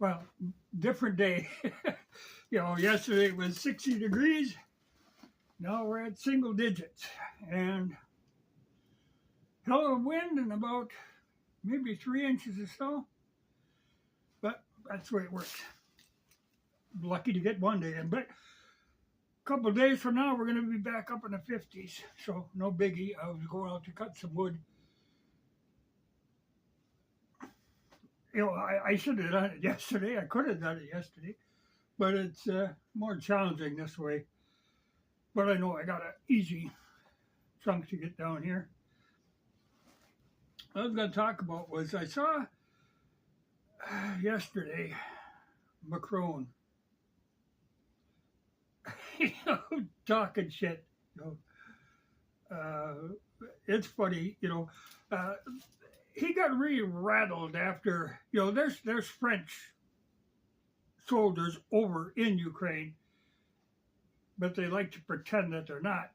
Well, different day. Yesterday it was 60 degrees. Now we're at single digits. And hell of a wind and about maybe 3 inches of snow. But that's the way it works. Lucky to get one day in. But a couple of days from now, we're going to be back up in the 50s. So no biggie. I was going out to cut some wood. I should have done it yesterday. I could have done it yesterday. But it's more challenging this way. But I know I got an easy chunk to get down here. What I was going to talk about was I saw yesterday Macron talking shit. It's funny, he got really rattled after, there's French soldiers over in Ukraine, but they like to pretend that they're not.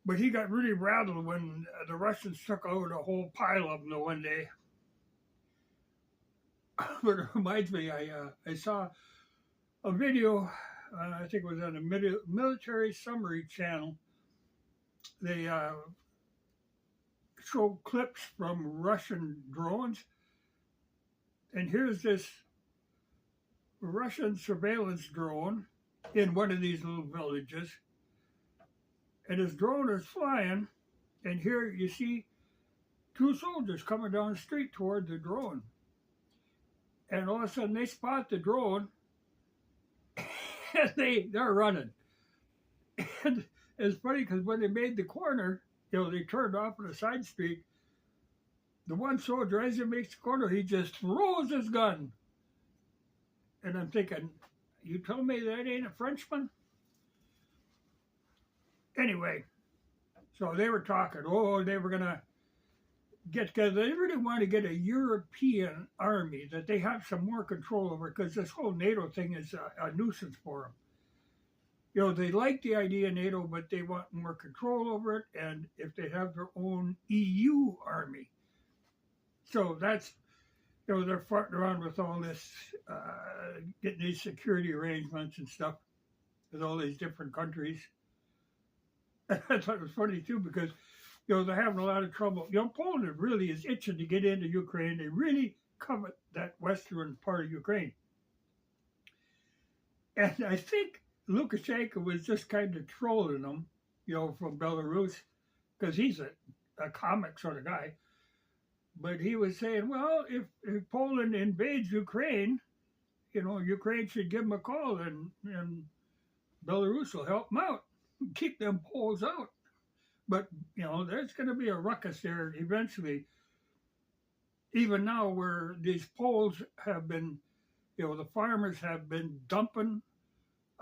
But he got really rattled when the Russians took out a whole pile of them the one day. But it reminds me, I saw a video, I think it was on the Military Summary channel. They show clips from Russian drones. And here's this Russian surveillance drone in one of these little villages. And his drone is flying, and here you see two soldiers coming down the street toward the drone. And all of a sudden they spot the drone, and they're running. And it's funny because when they made the corner, they turned off on a side street. The one soldier, as he makes the corner, he just throws his gun. And I'm thinking, you tell me that ain't a Frenchman? Anyway, so they were talking, they were going to get together. They really want to get a European army that they have some more control over, because this whole NATO thing is a nuisance for them. They like the idea of NATO, but they want more control over it, and if they have their own EU army. So that's, they're farting around with all this, getting these security arrangements and stuff with all these different countries. I thought it was funny too, because they're having a lot of trouble. Poland really is itching to get into Ukraine. They really covet that western part of Ukraine. And I think Lukashenko was just kind of trolling them, from Belarus, because he's a comic sort of guy. But he was saying, well, if Poland invades Ukraine, Ukraine should give them a call, and Belarus will help them out. Keep them Poles out. But, there's going to be a ruckus there eventually. Even now, where these Poles have been, the farmers have been dumping.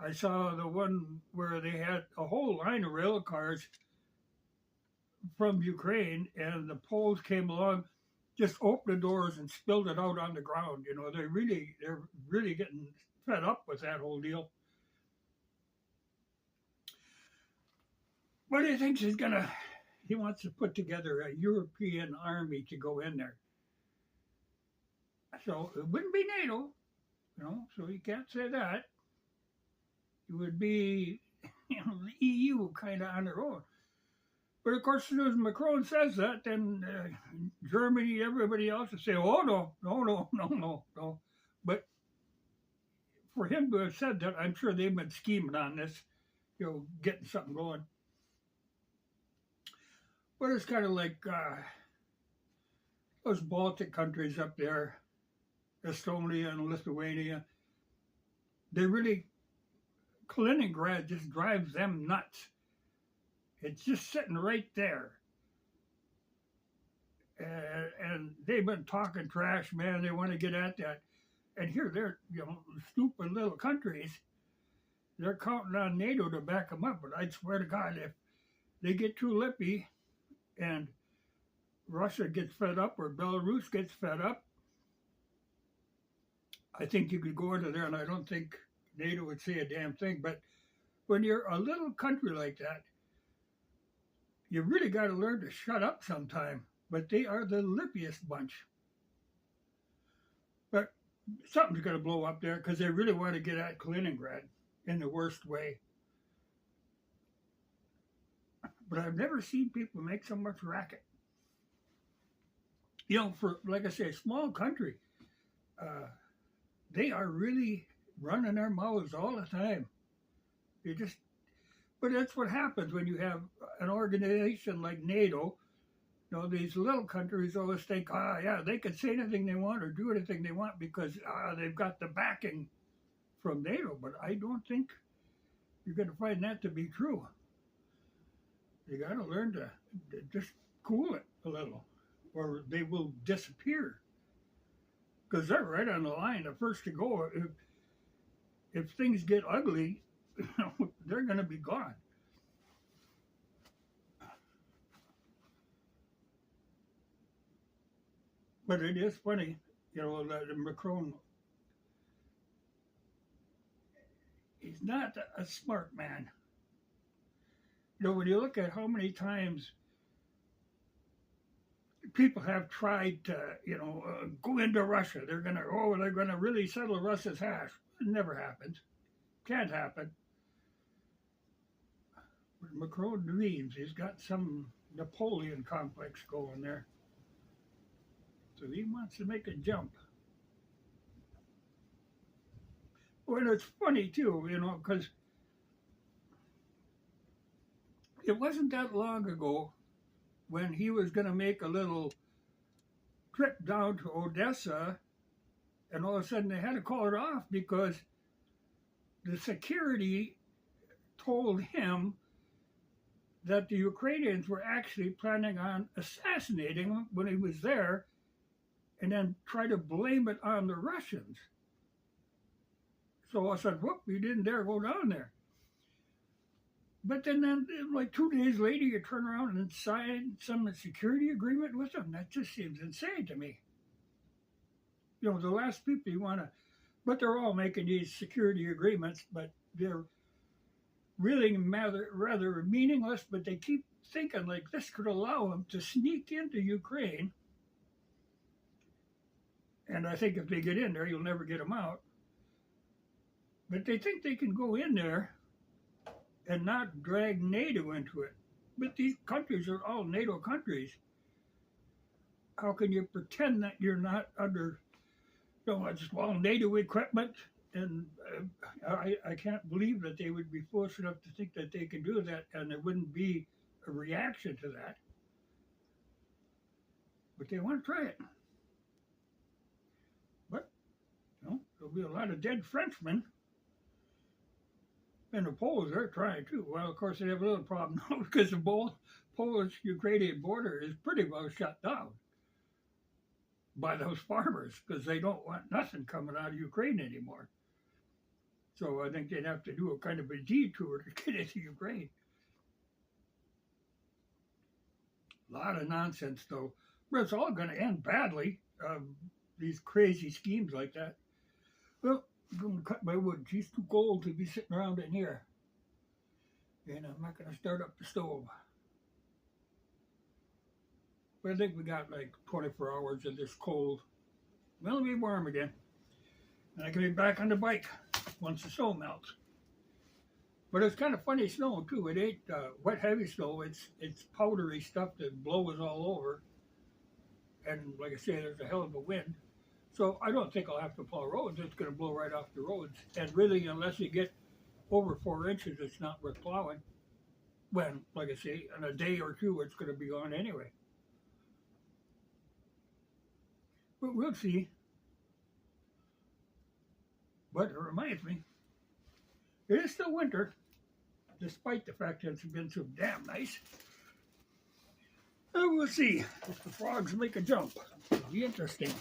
I saw the one where they had a whole line of rail cars from Ukraine, and the Poles came along, just opened the doors and spilled it out on the ground. They're really getting fed up with that whole deal. What do you think he wants to put together a European army to go in there. So it wouldn't be NATO, so you can't say that. It would be, the EU kind of on their own. But of course, as soon as Macron says that, then Germany, everybody else will say, oh, no. But for him to have said that, I'm sure they've been scheming on this, getting something going. But it's kind of like those Baltic countries up there, Estonia and Lithuania. They really, Kaliningrad just drives them nuts. It's just sitting right there. And they've been talking trash, man. They want to get at that. And here they're, stupid little countries. They're counting on NATO to back them up. But I swear to God, if they get too lippy and Russia gets fed up or Belarus gets fed up, I think you could go into there, and I don't think NATO would say a damn thing. But when you're a little country like that, you really got to learn to shut up sometime. But they are the lippiest bunch. But something's going to blow up there because they really want to get at Kaliningrad in the worst way. But I've never seen people make so much racket. You know, for, like I say, a small country, they are really running their mouths all the time. You just, but that's what happens when you have an organization like NATO. You know, these little countries always think, yeah, they can say anything they want or do anything they want because they've got the backing from NATO. But I don't think you're going to find that to be true. You got to learn to just cool it a little, or they will disappear. Because they're right on the line, the first to go. If things get ugly, they're going to be gone. But it is funny, you know, that Macron, he's not a smart man. You know, when you look at how many times people have tried to, you know, go into Russia, they're going to really settle Russia's hash. It never happens. Can't happen. But Macron dreams. He's got some Napoleon complex going there. So he wants to make a jump. Well, it's funny too, you know, because it wasn't that long ago when he was going to make a little trip down to Odessa, and all of a sudden they had to call it off because the security told him that the Ukrainians were actually planning on assassinating him when he was there, and then try to blame it on the Russians. So I said, whoop, you didn't dare go down there. But then like 2 days later, you turn around and sign some security agreement with them. That just seems insane to me. You know, the last people you want to, but they're all making these security agreements, but they're really rather meaningless, but they keep thinking like this could allow them to sneak into Ukraine. And I think if they get in there, you'll never get them out. But they think they can go in there and not drag NATO into it. But these countries are all NATO countries. How can you pretend that you're not under, you know, it's all NATO equipment? And I can't believe that they would be foolish enough to think that they can do that and there wouldn't be a reaction to that. But they want to try it. But, you know, there'll be a lot of dead Frenchmen. And the Poles, they're trying too. Well, of course, they have a little problem now because the Polish-Ukrainian border is pretty well shut down by those farmers because they don't want nothing coming out of Ukraine anymore. So I think they'd have to do a kind of a detour to get into Ukraine. A lot of nonsense, though. But it's all going to end badly, these crazy schemes like that. Well, I'm going to cut my wood. She's too cold to be sitting around in here. And I'm not going to start up the stove. But I think we got like 24 hours of this cold. Well, it'll be warm again. And I can be back on the bike once the snow melts. But it's kind of funny snow too. It ain't wet heavy snow. It's powdery stuff that blows all over. And like I say, there's a hell of a wind. So I don't think I'll have to plow roads. It's going to blow right off the roads. And really, unless you get over 4 inches, it's not worth plowing. When, like I say, in a day or two, it's going to be gone anyway. But we'll see. But it reminds me, it is still winter, despite the fact that it's been so damn nice. And we'll see if the frogs make a jump. It'll be interesting.